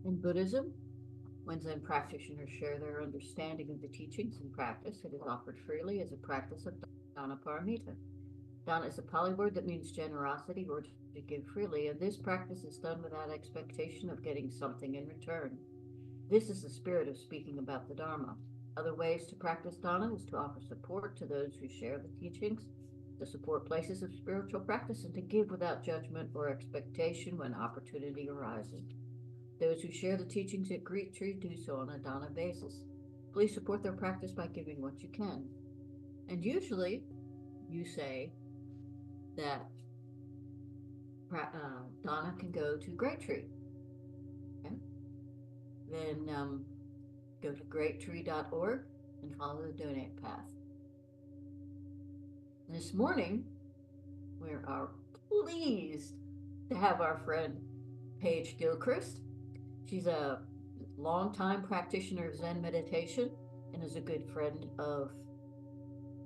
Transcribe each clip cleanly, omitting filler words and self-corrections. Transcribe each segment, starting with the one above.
In Buddhism, when Zen practitioners share their understanding of the teachings and practice, it is offered freely as a practice of dana paramita. Dana is a Pali word that means generosity or to give freely, and this practice is done without expectation of getting something in return. This is the spirit of speaking about the Dharma. Other ways to practice dana is to offer support to those who share the teachings, to support places of spiritual practice, and to give without judgment or expectation when opportunity arises. Those who share the teachings at Great Tree do so on a dana basis. Please support their practice by giving what you can. And usually, you say that dana can go to Great Tree. Okay? Then go to greattree.org and follow the donate path. This morning, we are pleased to have our friend Paige Gilchrist. She's a longtime practitioner of Zen meditation and is a good friend of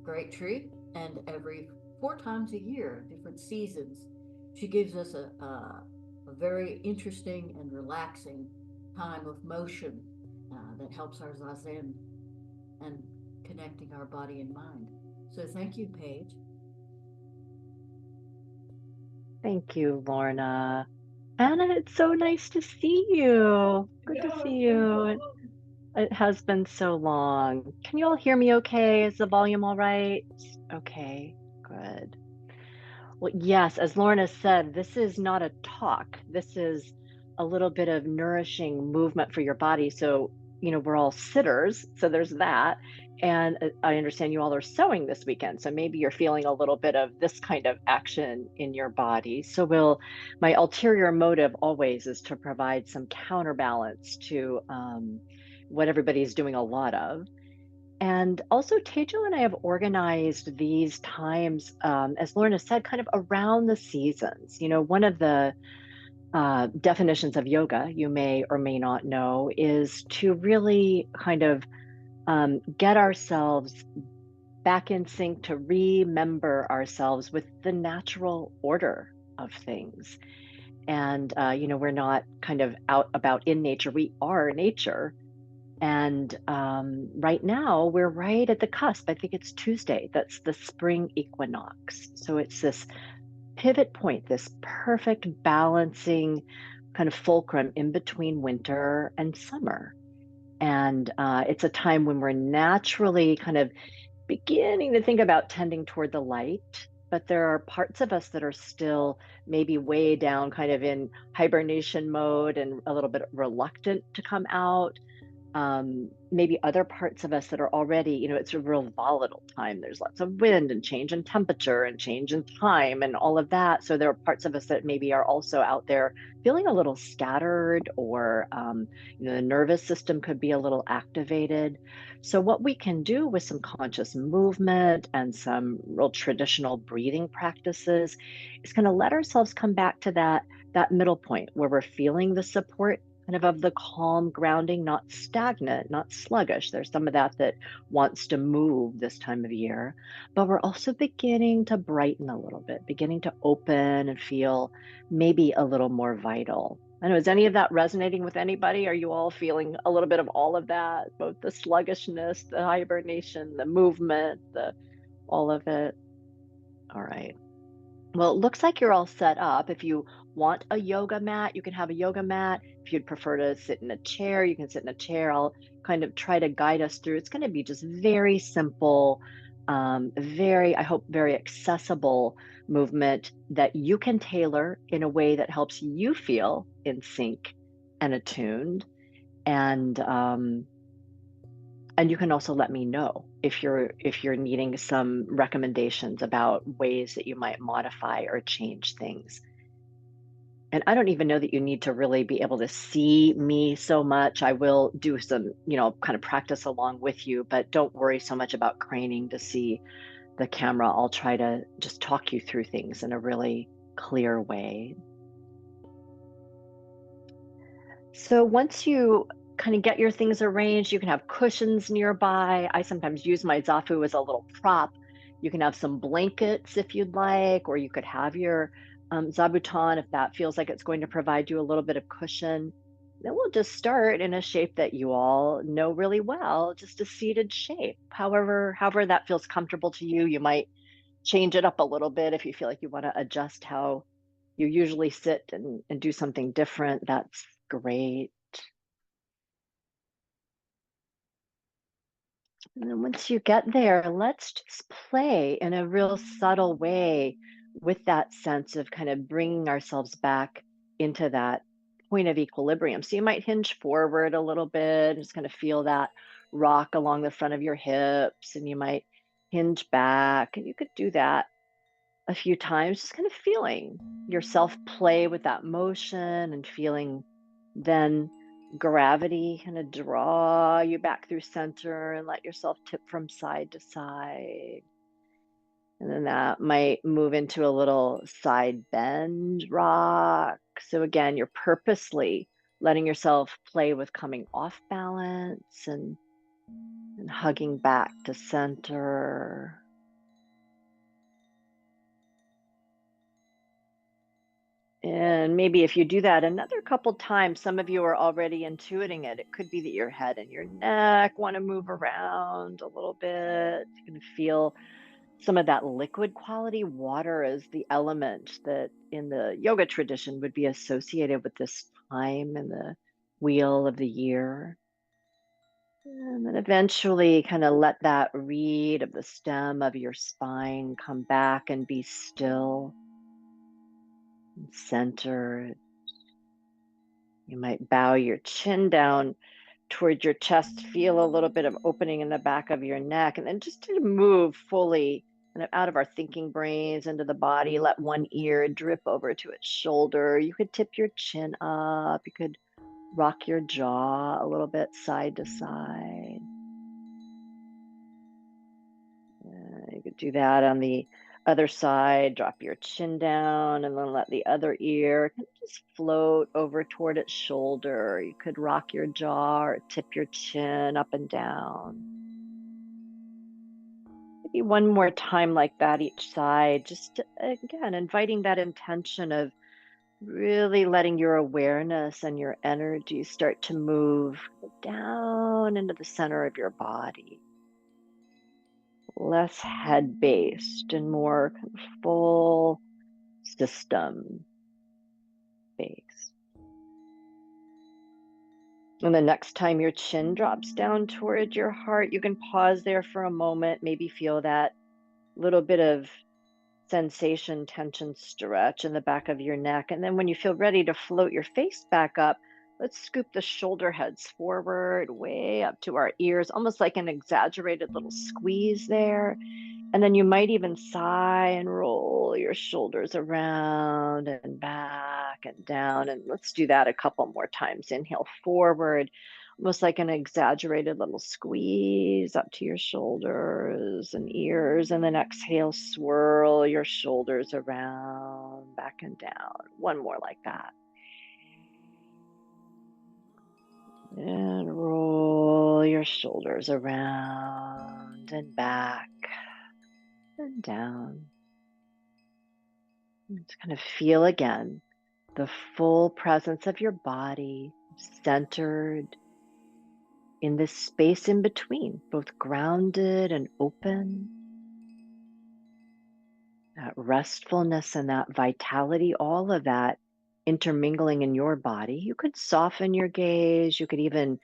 Great Tree. And every 4 times a year, different seasons, she gives us a very interesting and relaxing time of motion that helps our zazen and connecting our body and mind. So thank you, Paige. Thank you, Lorna. Anna, it's so nice to see you. Good to see you. It has been so long. Can you all hear me okay? Is the volume all right? Okay, good. Well, yes, as Lorna said, this is not a talk. This is a little bit of nourishing movement for your body. So, we're all sitters, so there's that. And I understand you all are sewing this weekend. So maybe you're feeling a little bit of this kind of action in your body. So my ulterior motive always is to provide some counterbalance to what everybody's doing a lot of. And also, Teijo and I have organized these times, as Lorna said, kind of around the seasons. One of the definitions of yoga, you may or may not know, is to really kind of get ourselves back in sync, to remember ourselves with the natural order of things. And, we're not kind of out about in nature, we are nature. And right now, we're right at the cusp. I think it's Tuesday. That's the spring equinox. So it's this pivot point, this perfect balancing kind of fulcrum in between winter and summer. And it's a time when we're naturally kind of beginning to think about tending toward the light. But there are parts of us that are still maybe way down, kind of in hibernation mode and a little bit reluctant to come out. Maybe other parts of us that are already, it's a real volatile time. There's lots of wind and change in temperature and change in time and all of that. So there are parts of us that maybe are also out there feeling a little scattered, or, the nervous system could be a little activated. So what we can do with some conscious movement and some real traditional breathing practices is kind of let ourselves come back to that middle point where we're feeling the support kind of the calm grounding, not stagnant, not sluggish. There's some of that wants to move this time of year, but we're also beginning to brighten a little bit, beginning to open and feel maybe a little more vital. I know, is any of that resonating with anybody? Are you all feeling a little bit of all of that, both the sluggishness, the hibernation, the movement, all of it? All right. Well, it looks like you're all set up. If you want a yoga mat, you can have a yoga mat. If you'd prefer to sit in a chair, you can sit in a chair. I'll kind of try to guide us through. It's going to be just very simple, I hope, very accessible movement that you can tailor in a way that helps you feel in sync and attuned. And you can also let me know if you're needing some recommendations about ways that you might modify or change things. And I don't even know that you need to really be able to see me so much. I will do some, kind of practice along with you, but don't worry so much about craning to see the camera. I'll try to just talk you through things in a really clear way. So once you kind of get your things arranged, you can have cushions nearby. I sometimes use my zafu as a little prop. You can have some blankets if you'd like, or you could have your zabuton if that feels like it's going to provide you a little bit of cushion. Then we'll just start in a shape that you all know really well, just a seated shape. However that feels comfortable to you. You might change it up a little bit if you feel like you want to adjust how you usually sit and do something different. That's great. And then once you get there, let's just play in a real subtle way with that sense of kind of bringing ourselves back into that point of equilibrium. So you might hinge forward a little bit, just kind of feel that rock along the front of your hips, and you might hinge back. And you could do that a few times, just kind of feeling yourself play with that motion and feeling then gravity kind of draw you back through center and let yourself tip from side to side. And then that might move into a little side bend rock. So again, you're purposely letting yourself play with coming off balance and hugging back to center. And maybe if you do that another couple times, some of you are already intuiting it. It could be that your head and your neck want to move around a little bit. You can feel some of that liquid quality. Water is the element that in the yoga tradition would be associated with this time in the wheel of the year. And then eventually kind of let that reed of the stem of your spine come back and be still and centered. You might bow your chin down towards your chest, feel a little bit of opening in the back of your neck, and then just to move fully kind of out of our thinking brains into the body. Let one ear drip over to its shoulder. You could tip your chin up. You could rock your jaw a little bit side to side. You could do that on the other side. Drop your chin down and then let the other ear kind of just float over toward its shoulder. You could rock your jaw or tip your chin up and down. Maybe one more time like that each side. Just again, inviting that intention of really letting your awareness and your energy start to move down into the center of your body. Less head based and more kind of full system based. And the next time your chin drops down toward your heart, you can pause there for a moment, maybe feel that little bit of sensation, tension, stretch in the back of your neck. And then when you feel ready to float your face back up, let's scoop the shoulder heads forward, way up to our ears, almost like an exaggerated little squeeze there. And then you might even sigh and roll your shoulders around and back and down. And let's do that a couple more times. Inhale forward, almost like an exaggerated little squeeze up to your shoulders and ears. And then exhale, swirl your shoulders around, back and down. One more like that. And roll your shoulders around and back and down. Just kind of feel again the full presence of your body centered in this space in between, both grounded and open. That restfulness and that vitality, all of that intermingling in your body. You could soften your gaze. You could even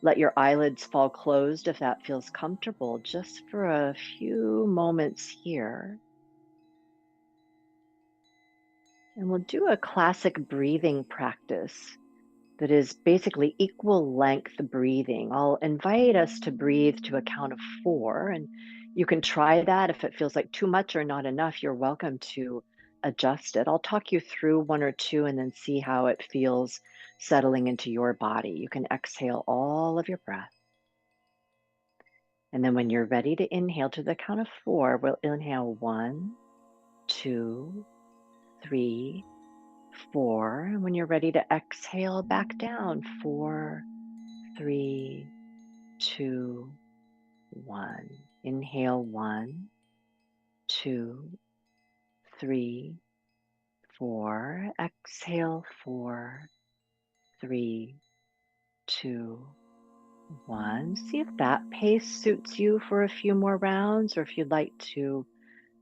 let your eyelids fall closed if that feels comfortable, just for a few moments here. And we'll do a classic breathing practice that is basically equal length breathing. I'll invite us to breathe to a count of 4, and you can try that. If it feels like too much or not enough, you're welcome to adjust it. I'll talk you through 1 or 2 and then see how it feels settling into your body. You can exhale all of your breath. And then when you're ready to inhale to the count of 4, we'll inhale 1, 2, 3, 4. And when you're ready to exhale back down, 4, 3, 2, 1. Inhale 1, 2, 3, 4. Exhale 4, 3, 2, 1. See if that pace suits you for a few more rounds, or if you'd like to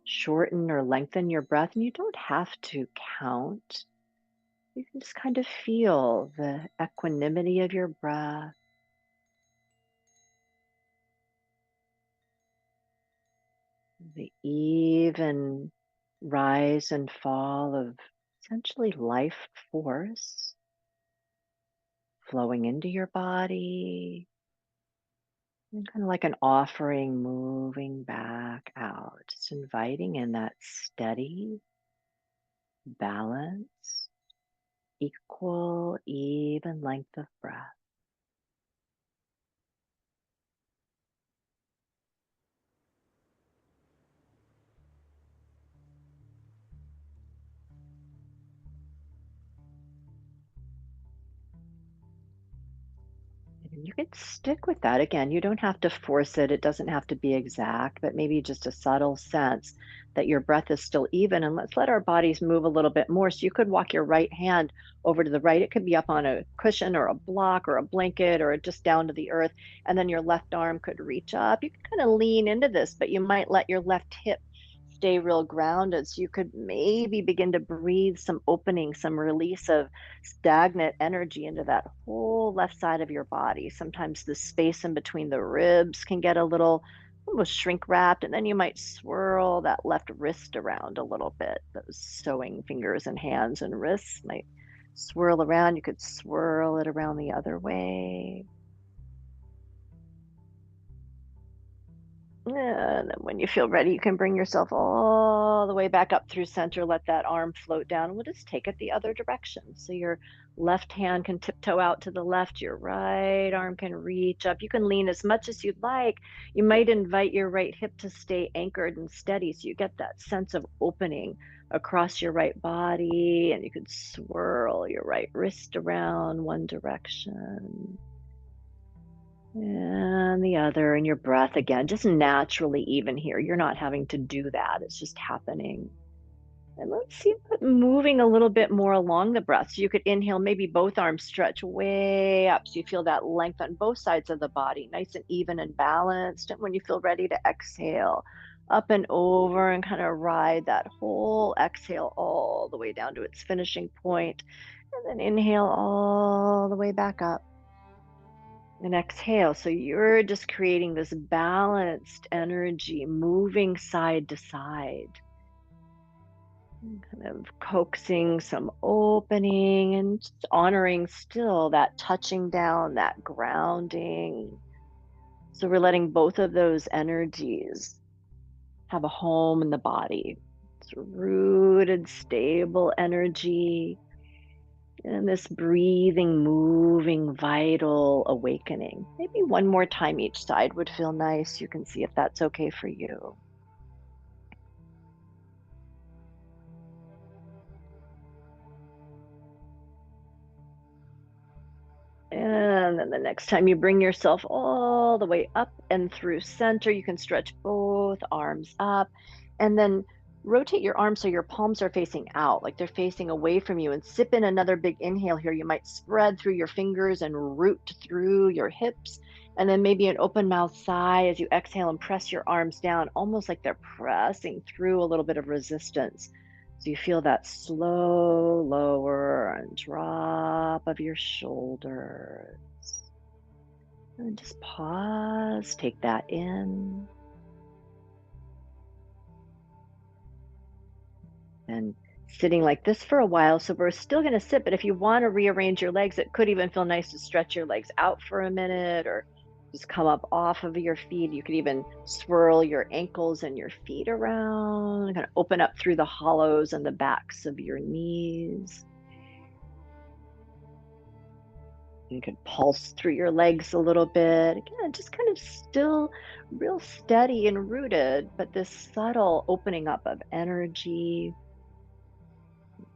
shorten or lengthen your breath. And you don't have to count. You can just kind of feel the equanimity of your breath, the even rise and fall of essentially life force flowing into your body, and kind of like an offering moving back out, just inviting in that steady balance, equal, even length of breath. And you can stick with that. Again, you don't have to force it. It doesn't have to be exact, but maybe just a subtle sense that your breath is still even. And let's let our bodies move a little bit more. So you could walk your right hand over to the right. It could be up on a cushion or a block or a blanket or just down to the earth. And then your left arm could reach up. You can kind of lean into this, but you might let your left hip stay real grounded. So you could maybe begin to breathe some opening, some release of stagnant energy into that whole left side of your body. Sometimes the space in between the ribs can get a little almost shrink wrapped, and then you might swirl that left wrist around a little bit. Those sewing fingers and hands and wrists might swirl around. You could swirl it around the other way. And then when you feel ready, you can bring yourself all the way back up through center. Let that arm float down. We'll just take it the other direction. So your left hand can tiptoe out to the left. Your right arm can reach up. You can lean as much as you'd like. You might invite your right hip to stay anchored and steady, so you get that sense of opening across your right body. And you could swirl your right wrist around one direction and the other, and your breath again, just naturally even here. You're not having to do that, it's just happening. And let's see, moving a little bit more along the breath. So you could inhale, maybe both arms stretch way up. So you feel that length on both sides of the body, nice and even and balanced. And when you feel ready to exhale, up and over and kind of ride that whole exhale all the way down to its finishing point. And then inhale all the way back up. And exhale. So you're just creating this balanced energy moving side to side, kind of coaxing some opening and just honoring still that touching down, that grounding. So we're letting both of those energies have a home in the body. It's rooted, stable energy. And this breathing, moving, vital awakening. Maybe one more time each side would feel nice. You can see if that's okay for you. And then the next time you bring yourself all the way up and through center, you can stretch both arms up and then rotate your arms so your palms are facing out, like they're facing away from you, and sip in another big inhale here. You might spread through your fingers and root through your hips. And then maybe an open mouth sigh as you exhale and press your arms down, almost like they're pressing through a little bit of resistance. So you feel that slow lower and drop of your shoulders. And just pause, take that in. And sitting like this for a while. So we're still going to sit, but if you want to rearrange your legs, it could even feel nice to stretch your legs out for a minute or just come up off of your feet. You could even swirl your ankles and your feet around, kind of open up through the hollows and the backs of your knees. You could pulse through your legs a little bit. Again, just kind of still real steady and rooted, but this subtle opening up of energy,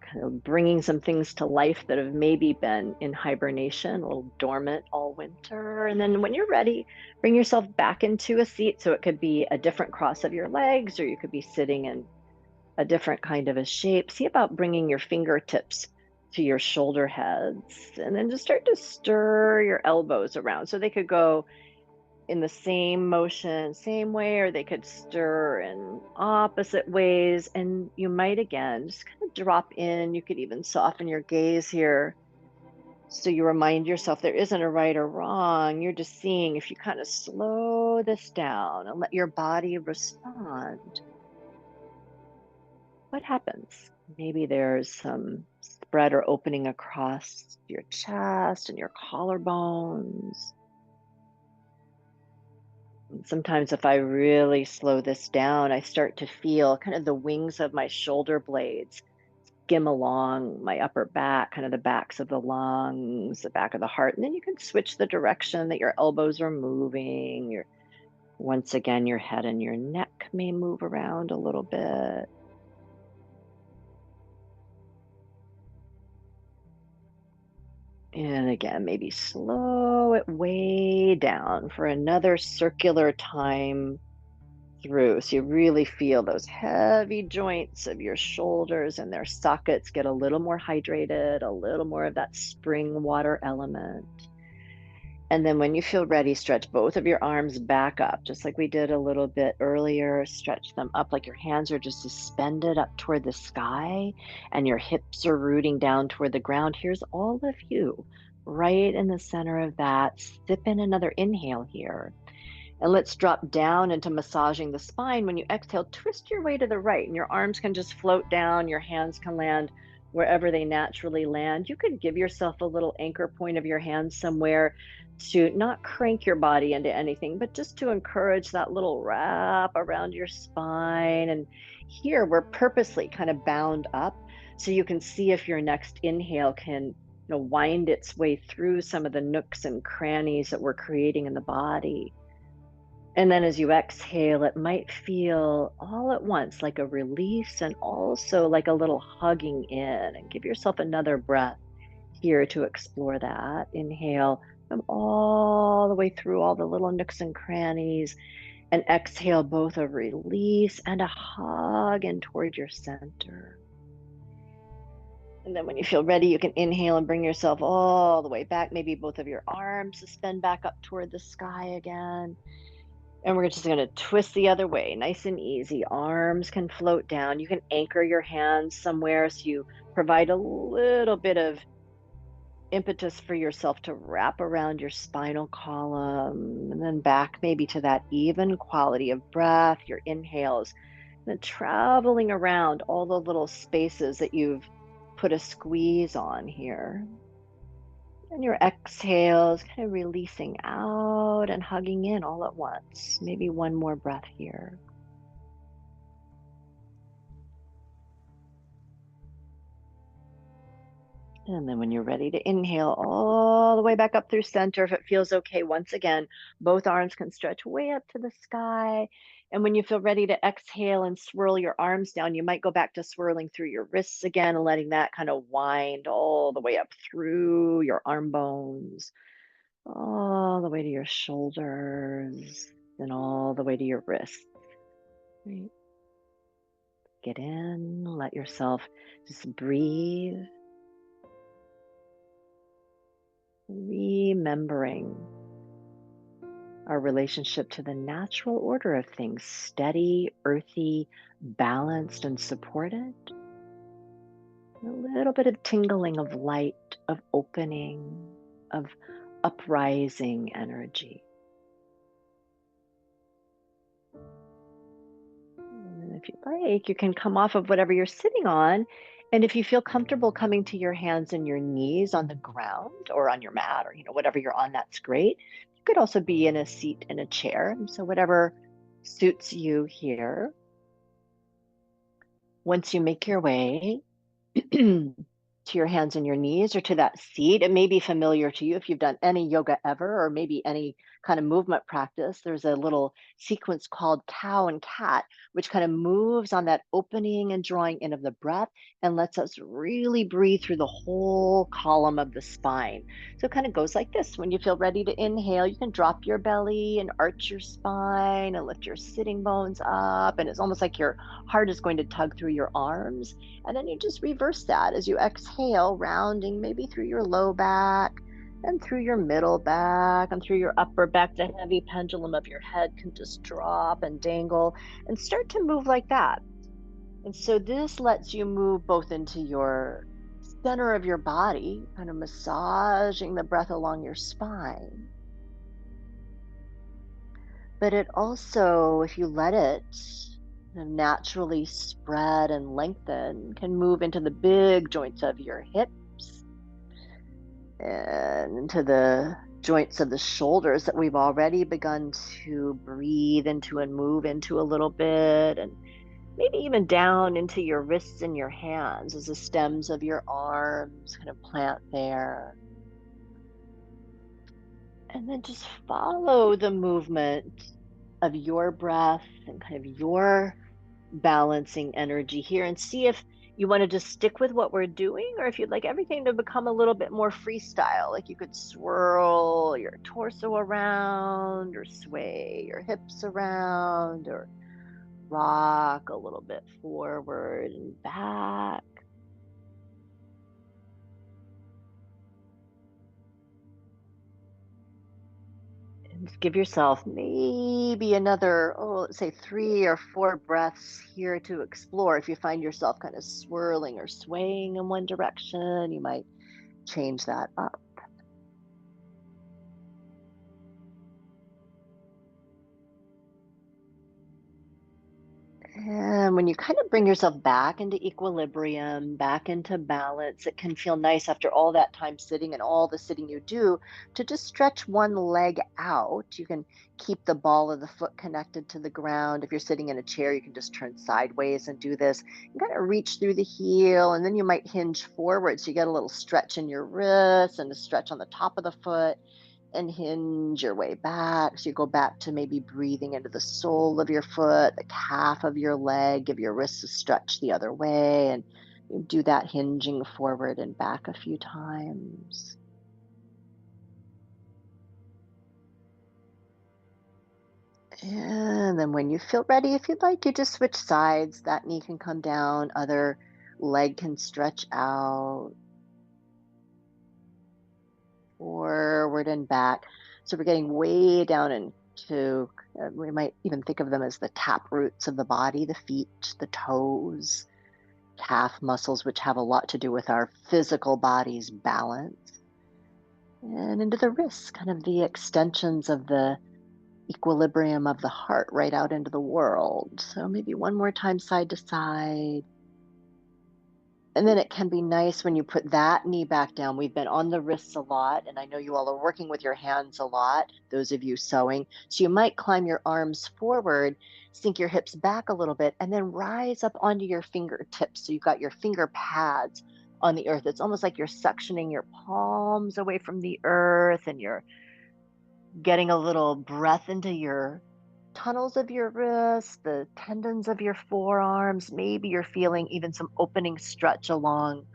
kind of bringing some things to life that have maybe been in hibernation, a little dormant all winter. And then when you're ready, bring yourself back into a seat. So it could be a different cross of your legs, or you could be sitting in a different kind of a shape. See about bringing your fingertips to your shoulder heads. And then just start to stir your elbows around. So they could go in the same motion, same way, or they could stir in opposite ways. And you might again just kind of drop in. You could even soften your gaze here. So you remind yourself there isn't a right or wrong. You're just seeing if you kind of slow this down and let your body respond, what happens? Maybe there's some spread or opening across your chest and your collarbones. And sometimes, if I really slow this down, I start to feel kind of the wings of my shoulder blades skim along my upper back, kind of the backs of the lungs, the back of the heart. And then you can switch the direction that your elbows are moving. Once again, your head and your neck may move around a little bit. And again, maybe slow it way down for another circular time through. So you really feel those heavy joints of your shoulders and their sockets get a little more hydrated, a little more of that spring water element. And then when you feel ready, stretch both of your arms back up, just like we did a little bit earlier. Stretch them up like your hands are just suspended up toward the sky and your hips are rooting down toward the ground. Here's all of you right in the center of that. Sip in another inhale here. And let's drop down into massaging the spine. When you exhale, twist your way to the right, and your arms can just float down. Your hands can land wherever they naturally land. You could give yourself a little anchor point of your hands somewhere to not crank your body into anything, but just to encourage that little wrap around your spine. And here we're purposely kind of bound up so you can see if your next inhale can wind its way through some of the nooks and crannies that we're creating in the body. And then as you exhale, it might feel all at once like a release and also like a little hugging in. And give yourself another breath here to explore that. Inhale, come all the way through all the little nooks and crannies. And exhale, both a release and a hug in toward your center. And then when you feel ready, you can inhale and bring yourself all the way back. Maybe both of your arms suspend back up toward the sky again. And we're just going to twist the other way, nice and easy. Arms can float down. You can anchor your hands somewhere so you provide a little bit of impetus for yourself to wrap around your spinal column and then back maybe to that even quality of breath, your inhales, and then traveling around all the little spaces that you've put a squeeze on here. And your exhales, kind of releasing out and hugging in all at once. Maybe one more breath here. And then when you're ready to inhale all the way back up through center, if it feels okay, once again, both arms can stretch way up to the sky. And when you feel ready to exhale and swirl your arms down, you might go back to swirling through your wrists again and letting that kind of wind all the way up through your arm bones, all the way to your shoulders, and all the way to your wrists. Right. Get in, let yourself just breathe, remembering our relationship to the natural order of things, steady, earthy, balanced, and supported. A little bit of tingling of light, of opening, of uprising energy. And if you like, you can come off of whatever you're sitting on. And if you feel comfortable coming to your hands and your knees on the ground or on your mat or whatever you're on, that's great. You could also be in a seat in a chair. So whatever suits you here. Once you make your way to your hands and your knees or to that seat, it may be familiar to you if you've done any yoga ever or maybe any kind of movement practice. There's a little sequence called cow and cat, which kind of moves on that opening and drawing in of the breath and lets us really breathe through the whole column of the spine. So it kind of goes like this. When you feel ready to inhale, you can drop your belly and arch your spine and lift your sitting bones up. And it's almost like your heart is going to tug through your arms. And then you just reverse that as you exhale. exhale, rounding maybe through your low back and through your middle back and through your upper back. The heavy pendulum of your head can just drop and dangle and start to move like that. And so this lets you move both into your center of your body, kind of massaging the breath along your spine. But it also, if you let it kind of naturally spread and lengthen, can move into the big joints of your hips and into the joints of the shoulders that we've already begun to breathe into and move into a little bit, and maybe even down into your wrists and your hands as the stems of your arms kind of plant there. And then just follow the movement of your breath and kind of your balancing energy here, and see if you want to just stick with what we're doing, or if you'd like everything to become a little bit more freestyle, like you could swirl your torso around or sway your hips around or rock a little bit forward and back. And give yourself maybe another, let's say 3 or 4 breaths here to explore. If you find yourself kind of swirling or swaying in one direction, you might change that up. And when you kind of bring yourself back into equilibrium, back into balance, it can feel nice after all that time sitting and all the sitting you do to just stretch one leg out. You can keep the ball of the foot connected to the ground. If you're sitting in a chair, you can just turn sideways and do this. You kind of reach through the heel, and then you might hinge forward. So you get a little stretch in your wrists and a stretch on the top of the foot, and hinge your way back. So you go back to maybe breathing into the sole of your foot, the calf of your leg, give your wrists a stretch the other way, and you do that hinging forward and back a few times. And then when you feel ready, if you'd like, you just switch sides. That knee can come down, other leg can stretch out, forward and back. So we're getting way down into, we might even think of them as the tap roots of the body, the feet, the toes, calf muscles, which have a lot to do with our physical body's balance. And into the wrists, kind of the extensions of the equilibrium of the heart right out into the world. So maybe one more time, side to side. And then it can be nice when you put that knee back down. We've been on the wrists a lot, and I know you all are working with your hands a lot, those of you sewing. So you might climb your arms forward, sink your hips back a little bit, and then rise up onto your fingertips. So you've got your finger pads on the earth. It's almost like you're suctioning your palms away from the earth, and you're getting a little breath into your tunnels of your wrists, the tendons of your forearms. Maybe you're feeling even some opening stretch along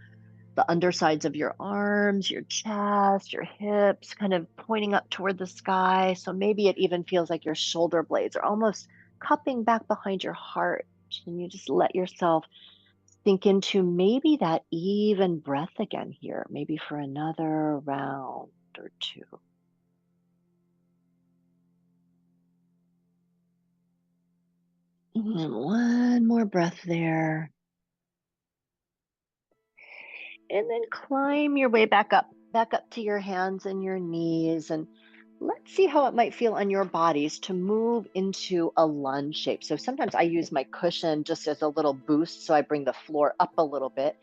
the undersides of your arms, your chest, your hips, kind of pointing up toward the sky. So maybe it even feels like your shoulder blades are almost cupping back behind your heart. And you just let yourself sink into maybe that even breath again here, maybe for another round or two. And one more breath there. And then climb your way back up to your hands and your knees. And let's see how it might feel on your bodies to move into a lunge shape. So sometimes I use my cushion just as a little boost. So I bring the floor up a little bit.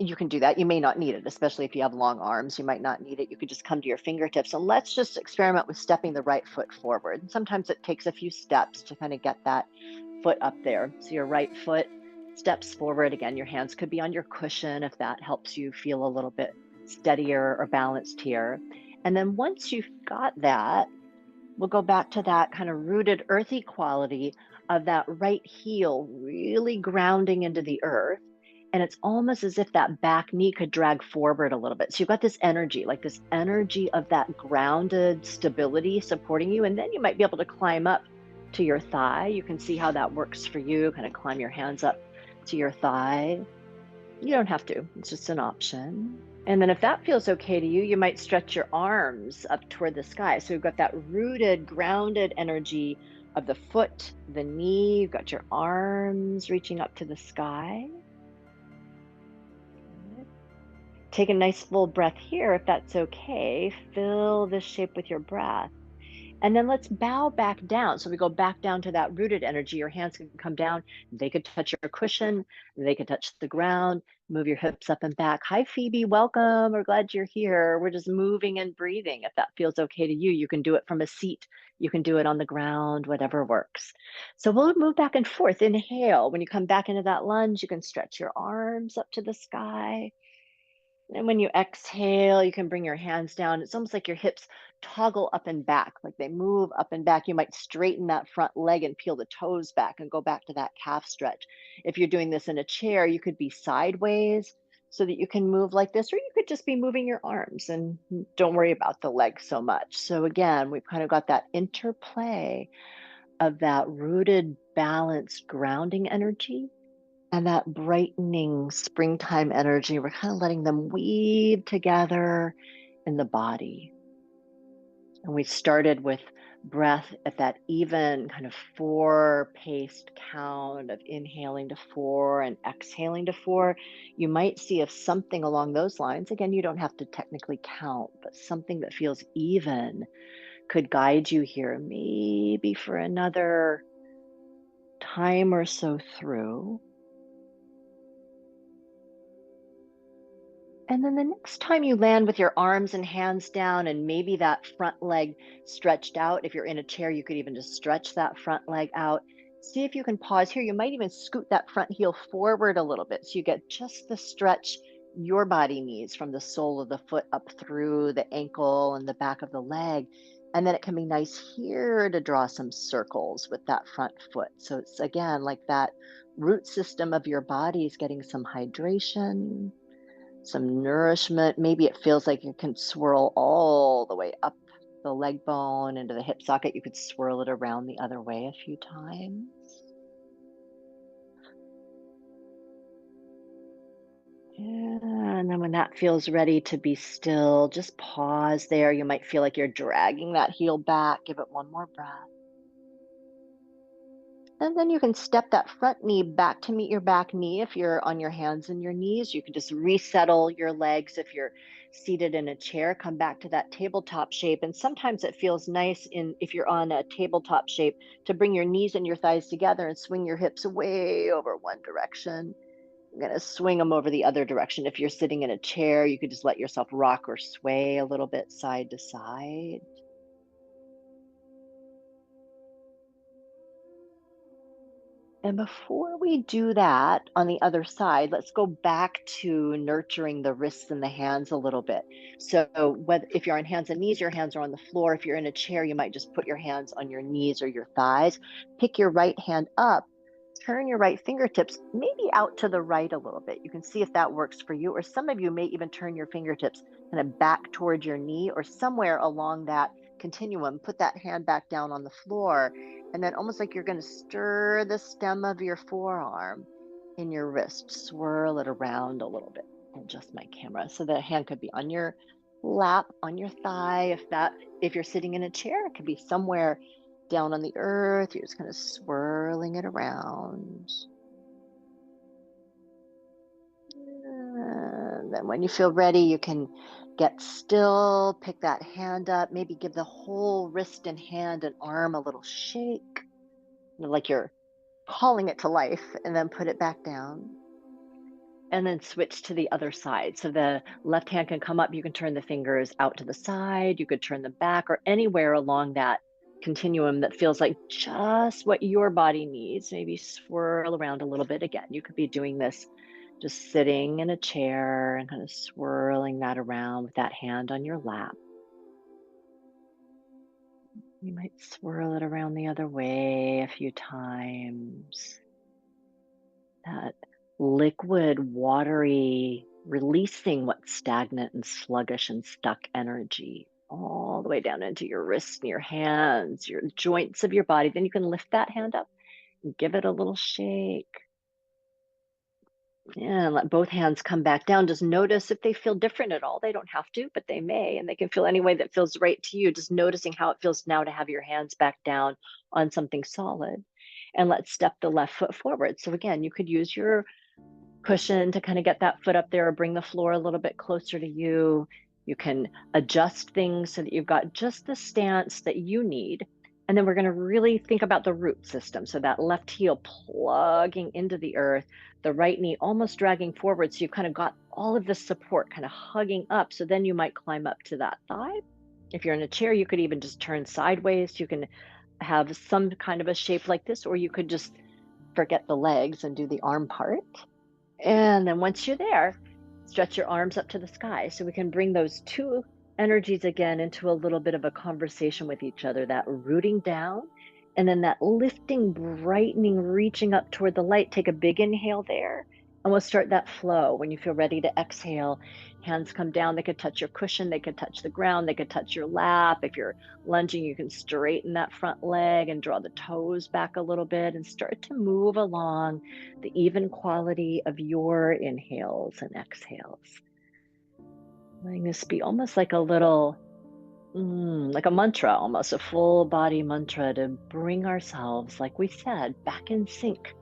You can do that. You may not need it, especially if you have long arms. You might not need it. You could just come to your fingertips. And let's just experiment with stepping the right foot forward. And sometimes it takes a few steps to kind of get that foot up there. So your right foot steps forward. Again, your hands could be on your cushion if that helps you feel a little bit steadier or balanced here. And then once you've got that, we'll go back to that kind of rooted earthy quality of that right heel really grounding into the earth. And it's almost as if that back knee could drag forward a little bit. So you've got this energy, like this energy of that grounded stability supporting you. And then you might be able to climb up to your thigh. You can see how that works for you. Kind of climb your hands up to your thigh. You don't have to, it's just an option. And then if that feels okay to you, you might stretch your arms up toward the sky. So you've got that rooted, grounded energy of the foot, the knee, you've got your arms reaching up to the sky. Good. Take a nice full breath here if that's okay. Fill this shape with your breath. And then let's bow back down. So we go back down to that rooted energy. Your hands can come down. They could touch your cushion. They could touch the ground. Move your hips up and back. Hi, Phoebe. Welcome. We're glad you're here. We're just moving and breathing. If that feels okay to you, you can do it from a seat. You can do it on the ground, whatever works. So we'll move back and forth. Inhale. When you come back into that lunge, you can stretch your arms up to the sky. And when you exhale, you can bring your hands down. It's almost like your hips toggle up and back, like they move up and back. You might straighten that front leg and peel the toes back and go back to that calf stretch. If you're doing this in a chair, you could be sideways so that you can move like this, or you could just be moving your arms and don't worry about the legs so much. So again, we've kind of got that interplay of that rooted, balanced, grounding energy and that brightening springtime energy. We're kind of letting them weave together in the body. And we started with breath at that even kind of 4-paced count of inhaling to 4 and exhaling to 4. You might see if something along those lines, again, you don't have to technically count, but something that feels even could guide you here, maybe for another time or so through. And then the next time you land with your arms and hands down and maybe that front leg stretched out, if you're in a chair, you could even just stretch that front leg out. See if you can pause here. You might even scoot that front heel forward a little bit so you get just the stretch your body needs from the sole of the foot up through the ankle and the back of the leg. And then it can be nice here to draw some circles with that front foot. So it's again like that root system of your body is getting some hydration, some nourishment. Maybe it feels like you can swirl all the way up the leg bone into the hip socket. You could swirl it around the other way a few times. Yeah, and then when that feels ready to be still, just pause there. You might feel like you're dragging that heel back. Give it one more breath. And then you can step that front knee back to meet your back knee. If you're on your hands and your knees, you can just resettle your legs. If you're seated in a chair, come back to that tabletop shape. And sometimes it feels nice if you're on a tabletop shape to bring your knees and your thighs together and swing your hips way over one direction. I'm going to swing them over the other direction. If you're sitting in a chair, you could just let yourself rock or sway a little bit side to side. And before we do that on the other side, let's go back to nurturing the wrists and the hands a little bit. So if you're on hands and knees, your hands are on the floor. If you're in a chair, you might just put your hands on your knees or your thighs. Pick your right hand up, turn your right fingertips maybe out to the right a little bit. You can see if that works for you. Or some of you may even turn your fingertips kind of back towards your knee or somewhere along that continuum. Put that hand back down on the floor. And then almost like you're going to stir the stem of your forearm in your wrist, swirl it around a little bit. I'll adjust my camera. So the hand could be on your lap, on your thigh. If you're sitting in a chair, it could be somewhere down on the earth. You're just kind of swirling it around. And then when you feel ready, you can get still, pick that hand up, maybe give the whole wrist and hand and arm a little shake, like you're calling it to life, and then put it back down. And then switch to the other side. So the left hand can come up. You can turn the fingers out to the side. You could turn them back or anywhere along that continuum that feels like just what your body needs. Maybe swirl around a little bit. Again, you could be doing this just sitting in a chair and kind of swirling that around with that hand on your lap. You might swirl it around the other way a few times. That liquid, watery, releasing what's stagnant and sluggish and stuck energy all the way down into your wrists and your hands, your joints of your body. Then you can lift that hand up and give it a little shake. And let both hands come back down. Just notice if they feel different at all. They don't have to, but they may, and they can feel any way that feels right to you. Just noticing how it feels now to have your hands back down on something solid. And let's step the left foot forward. So again, you could use your cushion to kind of get that foot up there or bring the floor a little bit closer to you. You can adjust things so that you've got just the stance that you need. And then we're going to really think about the root system. So that left heel plugging into the earth, the right knee almost dragging forward. So you've kind of got all of this support kind of hugging up. So then you might climb up to that thigh. If you're in a chair, you could even just turn sideways. You can have some kind of a shape like this, or you could just forget the legs and do the arm part. And then once you're there, stretch your arms up to the sky so we can bring those two energies again into a little bit of a conversation with each other, that rooting down and then that lifting, brightening, reaching up toward the light. Take a big inhale there. And we'll start that flow. When you feel ready to exhale, hands come down. They could touch your cushion. They could touch the ground. They could touch your lap. If you're lunging, you can straighten that front leg and draw the toes back a little bit and start to move along the even quality of your inhales and exhales. Letting this be almost like a little, like a mantra, almost a full body mantra to bring ourselves, like we said, back in sync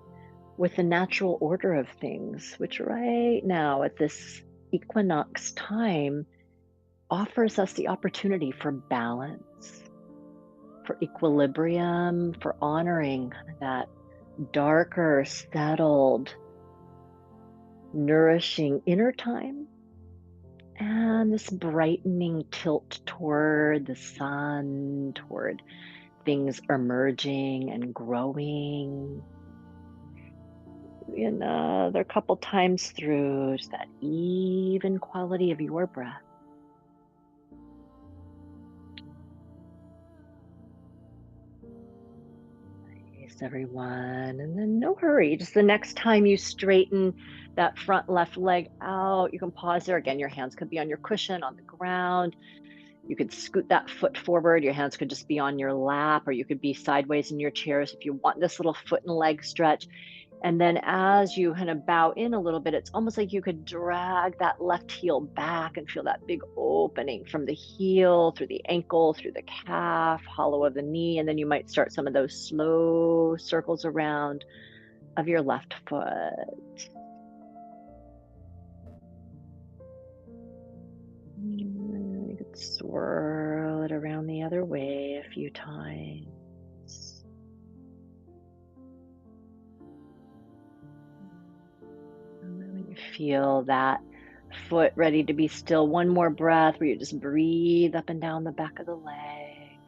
with the natural order of things, which right now at this equinox time offers us the opportunity for balance, for equilibrium, for honoring that darker, settled, nourishing inner time, and this brightening tilt toward the sun, toward things emerging and growing. Another couple times through, just that even quality of your breath. Nice, everyone. And then no hurry. Just the next time you straighten that front left leg out, you can pause there. Again, your hands could be on your cushion, on the ground. You could scoot that foot forward. Your hands could just be on your lap, or you could be sideways in your chairs if you want this little foot and leg stretch. And then as you kind of bow in a little bit, it's almost like you could drag that left heel back and feel that big opening from the heel, through the ankle, through the calf, hollow of the knee. And then you might start some of those slow circles around of your left foot. You could swirl it around the other way a few times. And then when you feel that foot ready to be still, one more breath where you just breathe up and down the back of the leg.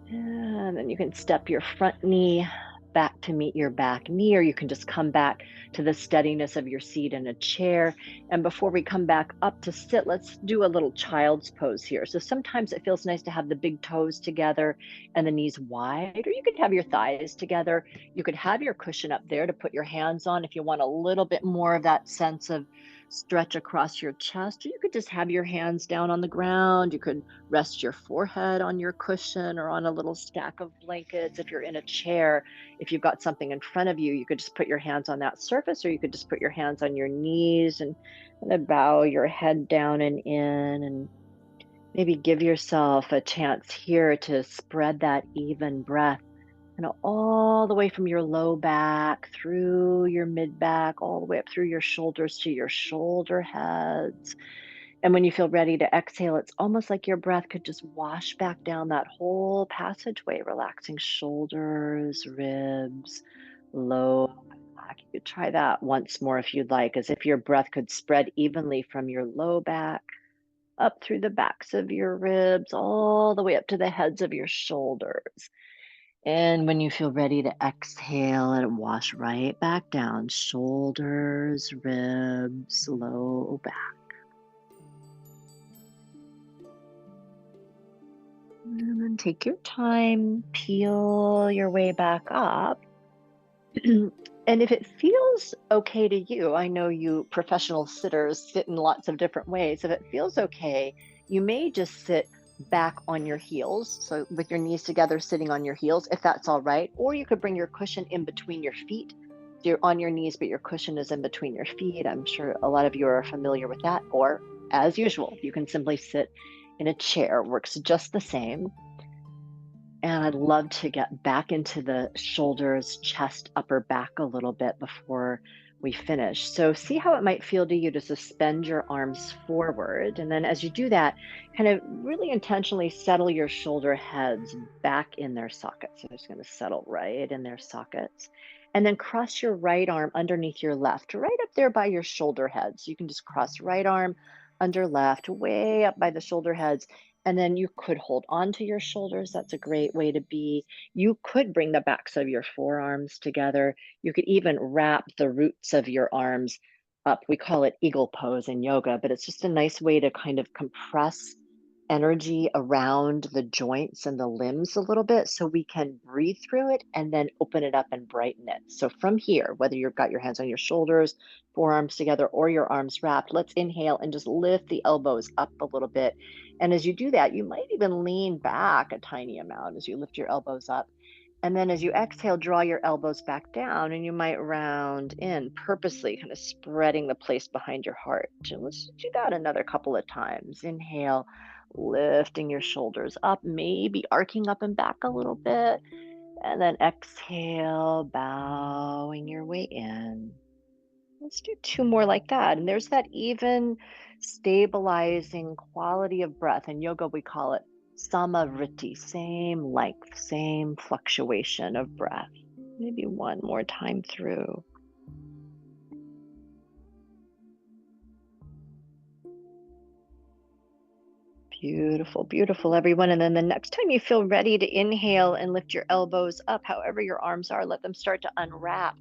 And then you can step your front knee back to meet your back knee, or you can just come back to the steadiness of your seat in a chair. And before we come back up to sit, let's do a little child's pose here. So sometimes it feels nice to have the big toes together and the knees wide, or you could have your thighs together. You could have your cushion up there to put your hands on if you want a little bit more of that sense of stretch across your chest, or you could just have your hands down on the ground. You could rest your forehead on your cushion or on a little stack of blankets. If you're in a chair, if you've got something in front of you, you could just put your hands on that surface, or you could just put your hands on your knees and kind of bow your head down and in, and maybe give yourself a chance here to spread that even breath, all the way from your low back through your mid back, all the way up through your shoulders to your shoulder heads. And when you feel ready to exhale, it's almost like your breath could just wash back down that whole passageway, relaxing shoulders, ribs, low back. You could try that once more if you'd like, as if your breath could spread evenly from your low back up through the backs of your ribs, all the way up to the heads of your shoulders. And when you feel ready to exhale, and wash right back down, shoulders, ribs, low back. And then take your time, peel your way back up. And if it feels okay to you, I know you professional sitters sit in lots of different ways. If it feels okay, you may just sit back on your heels. So with your knees together, sitting on your heels, if that's all right. Or you could bring your cushion in between your feet. So you're on your knees, but your cushion is in between your feet. I'm sure a lot of you are familiar with that. Or as usual, you can simply sit in a chair, works just the same. And I'd love to get back into the shoulders, chest, upper back a little bit before we finish. So see how it might feel to you to suspend your arms forward. And then as you do that, kind of really intentionally settle your shoulder heads back in their sockets. So they're just going to settle right in their sockets. And then cross your right arm underneath your left, right up there by your shoulder heads. You can just cross right arm under left, way up by the shoulder heads. And then you could hold on to your shoulders. That's a great way to be. You could bring the backs of your forearms together. You could even wrap the roots of your arms up. We call it eagle pose in yoga, but it's just a nice way to kind of compress energy around the joints and the limbs a little bit so we can breathe through it and then open it up and brighten it. So from here, whether you've got your hands on your shoulders, forearms together, or your arms wrapped, let's inhale and just lift the elbows up a little bit. And as you do that, you might even lean back a tiny amount as you lift your elbows up. And then as you exhale, draw your elbows back down and you might round in, purposely kind of spreading the place behind your heart. And let's do that another couple of times. Inhale, lifting your shoulders up, maybe arcing up and back a little bit. And then exhale, bowing your way in. Let's do two more like that. And there's that even stabilizing quality of breath. In yoga, we call it samavriti, same length, same fluctuation of breath. Maybe one more time through. Beautiful, beautiful, everyone. And then the next time you feel ready to inhale and lift your elbows up, however your arms are, let them start to unwrap,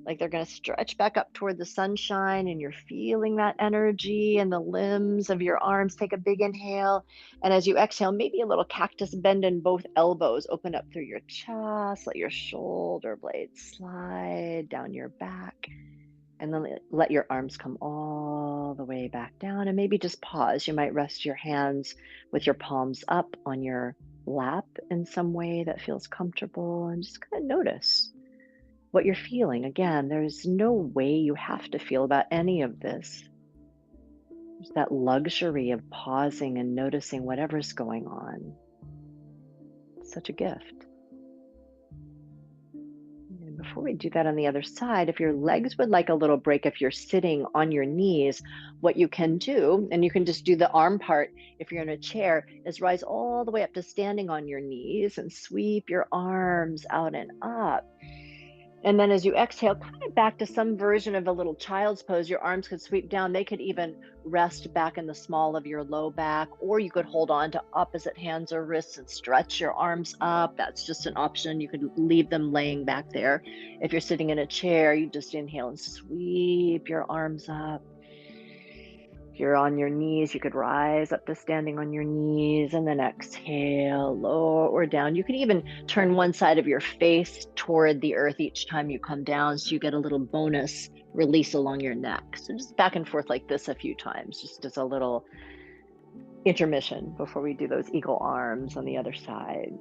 like they're going to stretch back up toward the sunshine, and you're feeling that energy in the limbs of your arms. Take a big inhale. And as you exhale, maybe a little cactus bend in both elbows. Open up through your chest, let your shoulder blades slide down your back. And then let your arms come all the way back down, and maybe just pause. You might rest your hands with your palms up on your lap in some way that feels comfortable, and just kind of notice what you're feeling. Again, there's no way you have to feel about any of this. There's that luxury of pausing and noticing whatever's going on. It's such a gift. Before we do that on the other side, if your legs would like a little break, if you're sitting on your knees, what you can do, and you can just do the arm part if you're in a chair, is rise all the way up to standing on your knees and sweep your arms out and up. And then as you exhale, kind of back to some version of a little child's pose. Your arms could sweep down. They could even rest back in the small of your low back, or you could hold on to opposite hands or wrists and stretch your arms up. That's just an option. You could leave them laying back there. If you're sitting in a chair, you just inhale and sweep your arms up. If you're on your knees, you could rise up to standing on your knees and then exhale, lower down. You can even turn one side of your face toward the earth each time you come down, so you get a little bonus release along your neck. So just back and forth like this a few times, just as a little intermission before we do those eagle arms on the other side.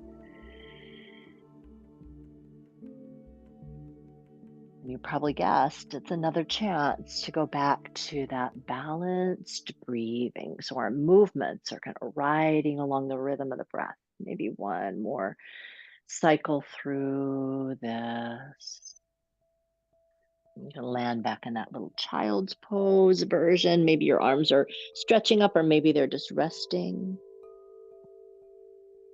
You probably guessed it's another chance to go back to that balanced breathing. So our movements are kind of riding along the rhythm of the breath. Maybe one more cycle through this. You can land back in that little child's pose version. Maybe your arms are stretching up, or maybe they're just resting.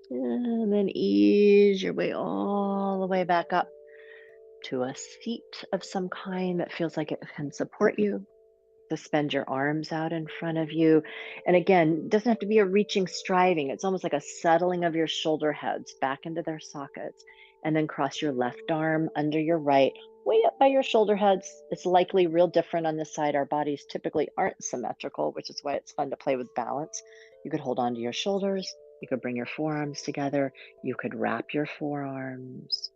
And then ease your way all the way back up to a seat of some kind that feels like it can support you. Suspend your arms out in front of you. And again, it doesn't have to be a reaching, striving. It's almost like a settling of your shoulder heads back into their sockets. And then cross your left arm under your right, way up by your shoulder heads. It's likely real different on this side. Our bodies typically aren't symmetrical, which is why it's fun to play with balance. You could hold on to your shoulders. You could bring your forearms together. You could wrap your forearms.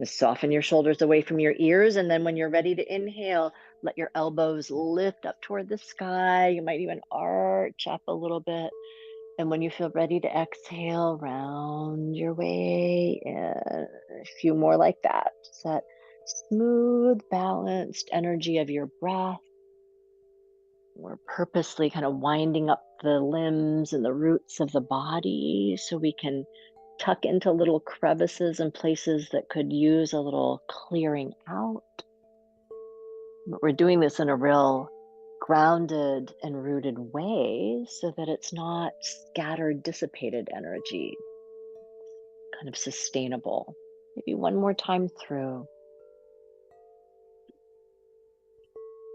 Just soften your shoulders away from your ears. And then when you're ready to inhale, let your elbows lift up toward the sky. You might even arch up a little bit. And when you feel ready to exhale, round your way in. A few more like that. Just that smooth, balanced energy of your breath. We're purposely kind of winding up the limbs and the roots of the body so we can tuck into little crevices and places that could use a little clearing out. But we're doing this in a real grounded and rooted way so that it's not scattered, dissipated energy, kind of sustainable. Maybe one more time through.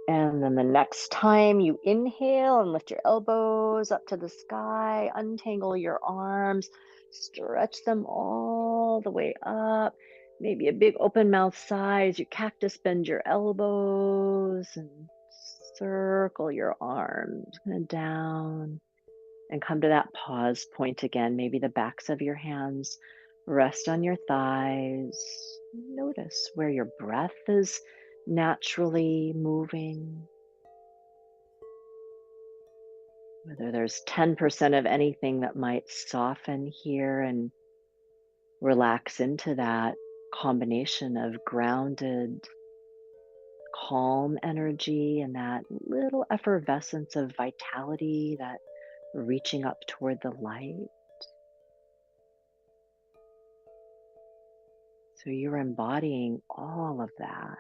And then the next time you inhale and lift your elbows up to the sky, untangle your arms, stretch them all the way up. Maybe a big open mouth sigh as you cactus bend your elbows and circle your arms kind of down and come to that pause point again. Maybe the backs of your hands rest on your thighs. Notice where your breath is naturally moving. Whether there's 10% of anything that might soften here and relax into that combination of grounded, calm energy and that little effervescence of vitality, that reaching up toward the light. So you're embodying all of that.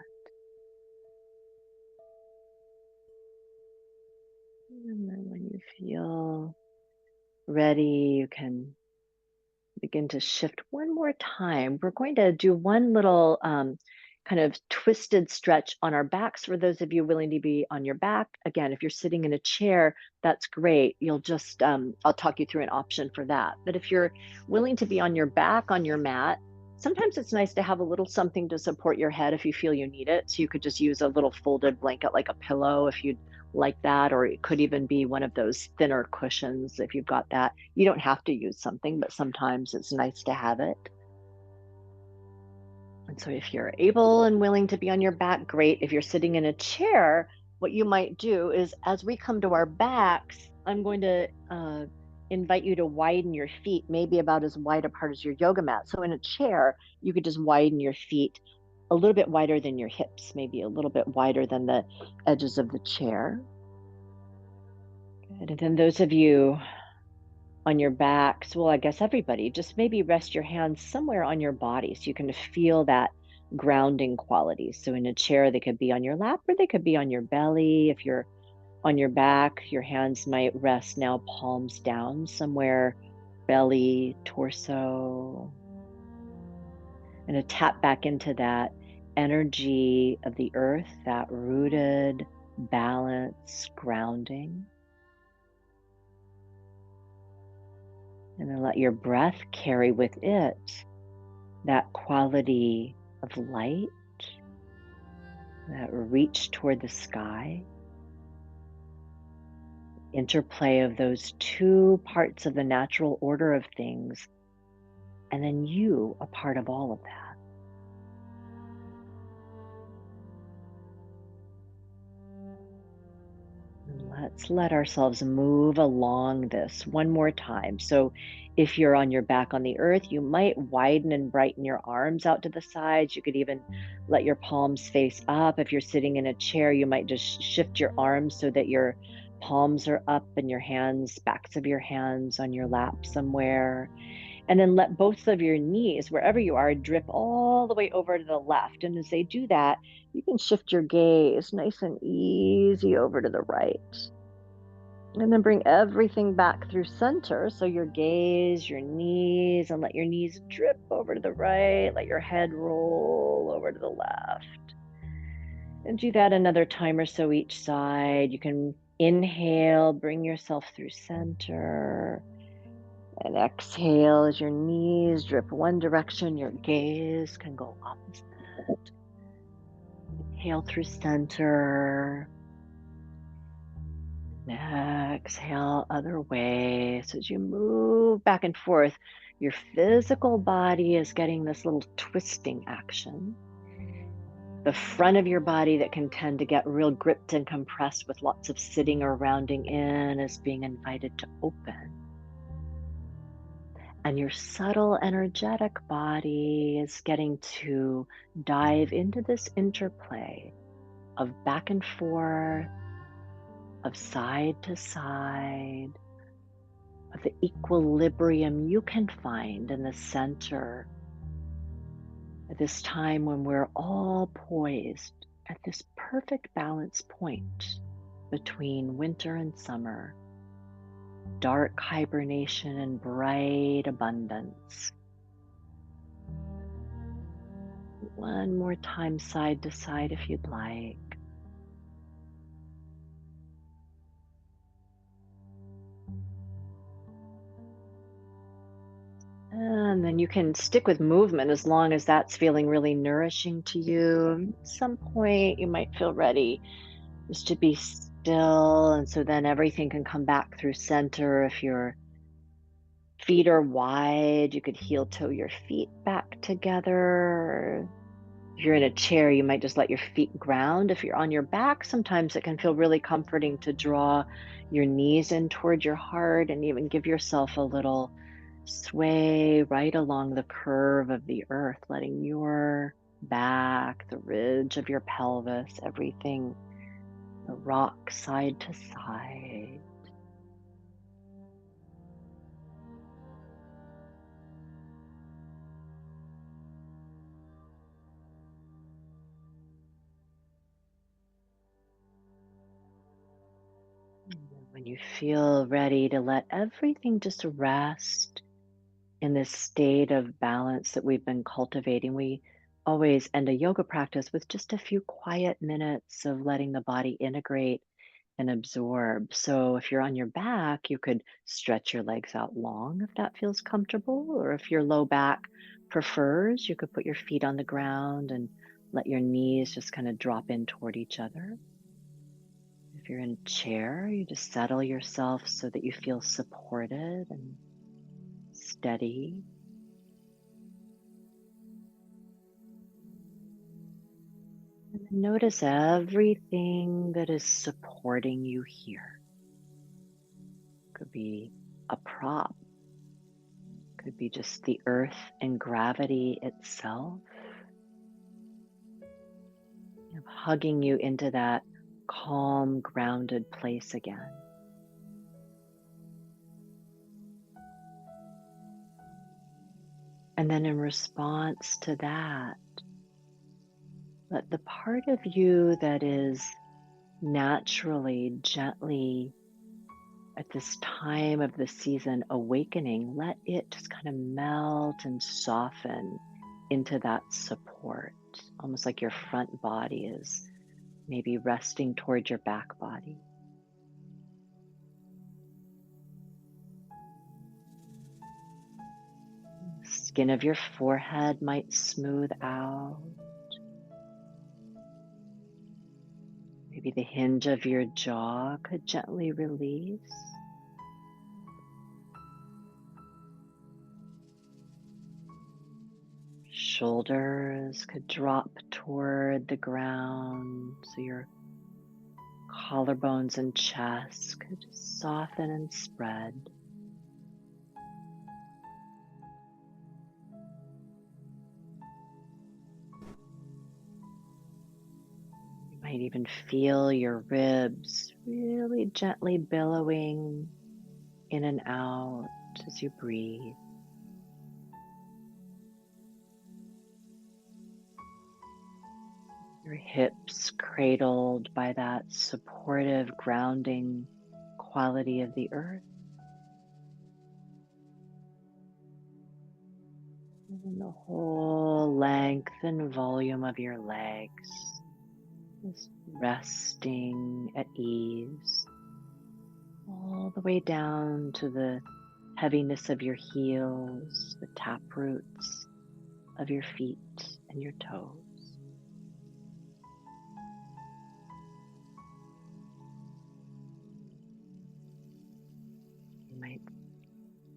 And then when you feel ready, you can begin to shift one more time. We're going to do one little kind of twisted stretch on our backs for those of you willing to be on your back. Again, if you're sitting in a chair, that's great. You'll just, I'll talk you through an option for that. But if you're willing to be on your back on your mat, sometimes it's nice to have a little something to support your head if you feel you need it. So you could just use a little folded blanket like a pillow if you'd like that, or it could even be one of those thinner cushions if you've got that. You don't have to use something, but sometimes it's nice to have it. And so if you're able and willing to be on your back, great. If you're sitting in a chair, what you might do is as we come to our backs, I'm going to invite you to widen your feet, maybe about as wide apart as your yoga mat. So in a chair, you could just widen your feet a little bit wider than your hips, maybe a little bit wider than the edges of the chair. Good. And then those of you on your backs, well, I guess everybody, just maybe rest your hands somewhere on your body so you can feel that grounding quality. So in a chair, they could be on your lap or they could be on your belly. If you're on your back, your hands might rest now palms down somewhere, belly, torso. And to tap back into that energy of the earth, that rooted balance, grounding. And then let your breath carry with it that quality of light, that reach toward the sky, interplay of those two parts of the natural order of things, and then you a part of all of that. Let's let ourselves move along this one more time. So if you're on your back on the earth, you might widen and brighten your arms out to the sides. You could even let your palms face up. If you're sitting in a chair, you might just shift your arms so that your palms are up and your hands, backs of your hands on your lap somewhere. And then let both of your knees, wherever you are, drip all the way over to the left. And as they do that, you can shift your gaze nice and easy over to the right. And then bring everything back through center. So your gaze, your knees, and let your knees drip over to the right. Let your head roll over to the left. And do that another time or so each side. You can inhale, bring yourself through center. And exhale as your knees drip one direction, your gaze can go opposite. Inhale through center. Exhale other way. So as you move back and forth, your physical body is getting this little twisting action. The front of your body that can tend to get real gripped and compressed with lots of sitting or rounding in is being invited to open. And your subtle energetic body is getting to dive into this interplay of back and forth, of side to side, of the equilibrium you can find in the center at this time when we're all poised at this perfect balance point between winter and summer, dark hibernation and bright abundance. One more time, side to side, if you'd like. And then you can stick with movement as long as that's feeling really nourishing to you. At some point, you might feel ready just to be still. And so then everything can come back through center. If your feet are wide, you could heel toe your feet back together. If you're in a chair, you might just let your feet ground. If you're on your back, sometimes it can feel really comforting to draw your knees in toward your heart and even give yourself a little sway right along the curve of the earth, letting your back, the ridge of your pelvis, everything rock side to side. When you feel ready to let everything just rest in this state of balance that we've been cultivating, we always end a yoga practice with just a few quiet minutes of letting the body integrate and absorb. So if you're on your back, you could stretch your legs out long if that feels comfortable, or if your low back prefers, you could put your feet on the ground and let your knees just kind of drop in toward each other. If you're in a chair, you just settle yourself so that you feel supported and steady. And then notice everything that is supporting you here. Could be a prop, could be just the earth and gravity itself, hugging you into that calm, grounded place again. And then in response to that, let the part of you that is naturally, gently, at this time of the season awakening, let it just kind of melt and soften into that support, almost like your front body is maybe resting towards your back body. The skin of your forehead might smooth out. Maybe the hinge of your jaw could gently release. Shoulders could drop toward the ground, so your collarbones and chest could just soften and spread. You might even feel your ribs really gently billowing in and out as you breathe. Your hips cradled by that supportive, grounding quality of the earth. And the whole length and volume of your legs, just resting at ease, all the way down to the heaviness of your heels, the tap roots of your feet and your toes. You might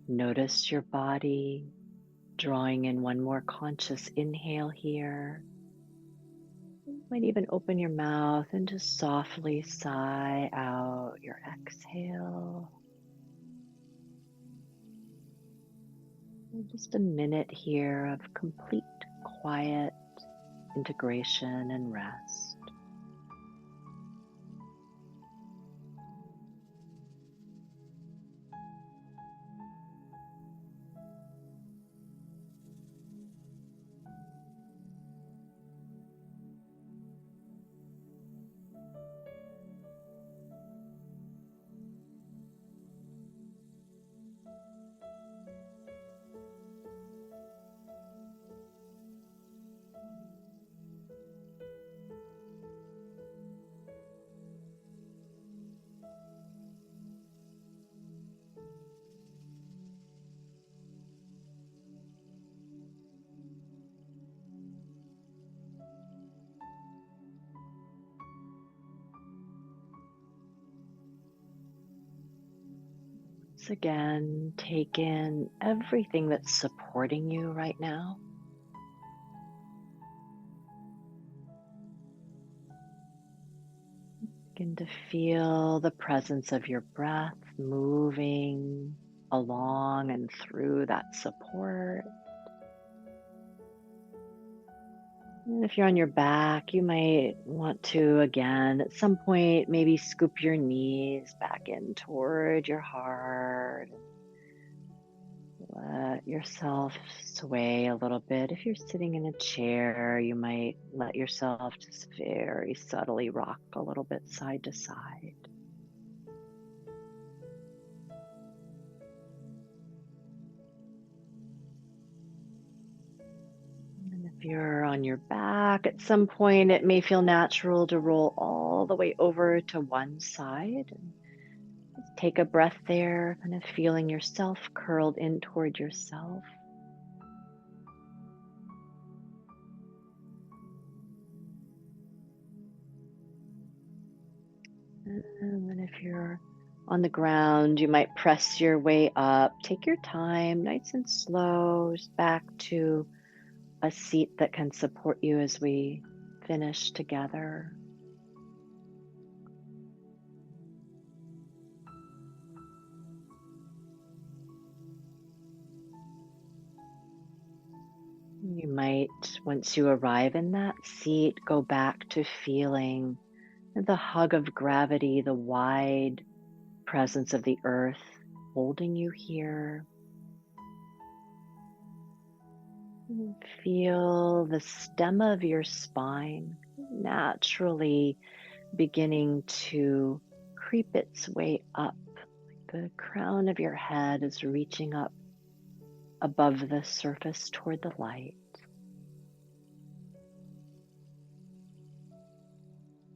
notice your body drawing in one more conscious inhale here. You might even open your mouth and just softly sigh out your exhale. Just a minute here of complete quiet integration and rest. Once again, take in everything that's supporting you right now. Begin to feel the presence of your breath moving along and through that support. And if you're on your back, you might want to, again, at some point, maybe scoop your knees back in toward your heart. Let yourself sway a little bit. If you're sitting in a chair, you might let yourself just very subtly rock a little bit side to side. And if you're on your back, at some point, it may feel natural to roll all the way over to one side. And just take a breath there, kind of feeling yourself curled in toward yourself. And then if you're on the ground, you might press your way up. Take your time, nice and slow, just back to a seat that can support you as we finish together. You might, once you arrive in that seat, go back to feeling the hug of gravity, the wide presence of the earth holding you here. Feel the stem of your spine naturally beginning to creep its way up. The crown of your head is reaching up above the surface toward the light.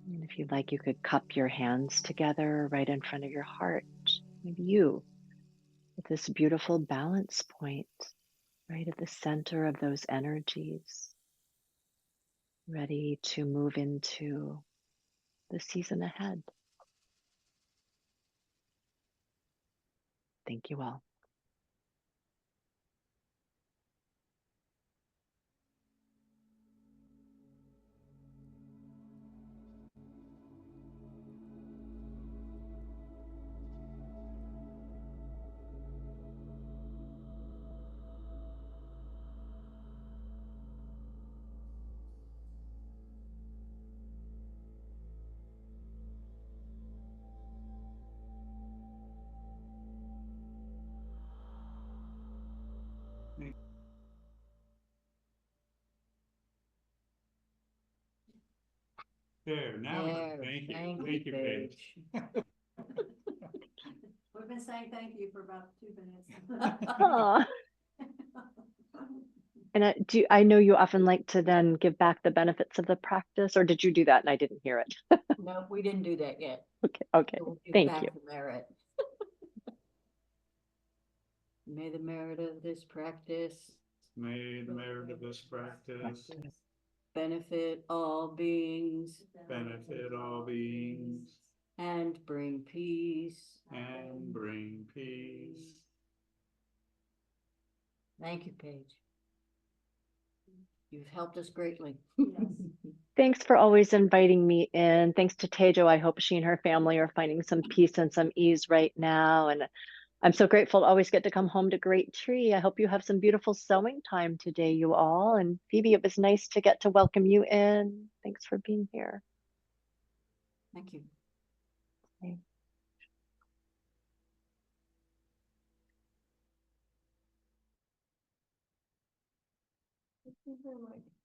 And if you'd like, you could cup your hands together right in front of your heart. Maybe you at this beautiful balance point, right at the center of those energies, ready to move into the season ahead. Thank you all. There, now, There, thank you, thank thank you, you, Paige. We've been saying thank you for about 2 minutes. Aw. And I know you often like to then give back the benefits of the practice, or did you do that and I didn't hear it? No, we didn't do that yet. Okay, We'll give thank back you. the merit. May the merit of this practice May the merit of this practice benefit all beings benefit all beings and bring peace. and bring peace. Thank you, Paige. You've helped us greatly. Thanks for always inviting me in. Thanks to Teijo. I hope she and her family are finding some peace and some ease right now. And I'm so grateful to always get to come home to Great Tree. I hope you have some beautiful sewing time today, you all. And Phoebe, it was nice to get to welcome you in. Thanks for being here. Thank you. Okay. Thank you very much.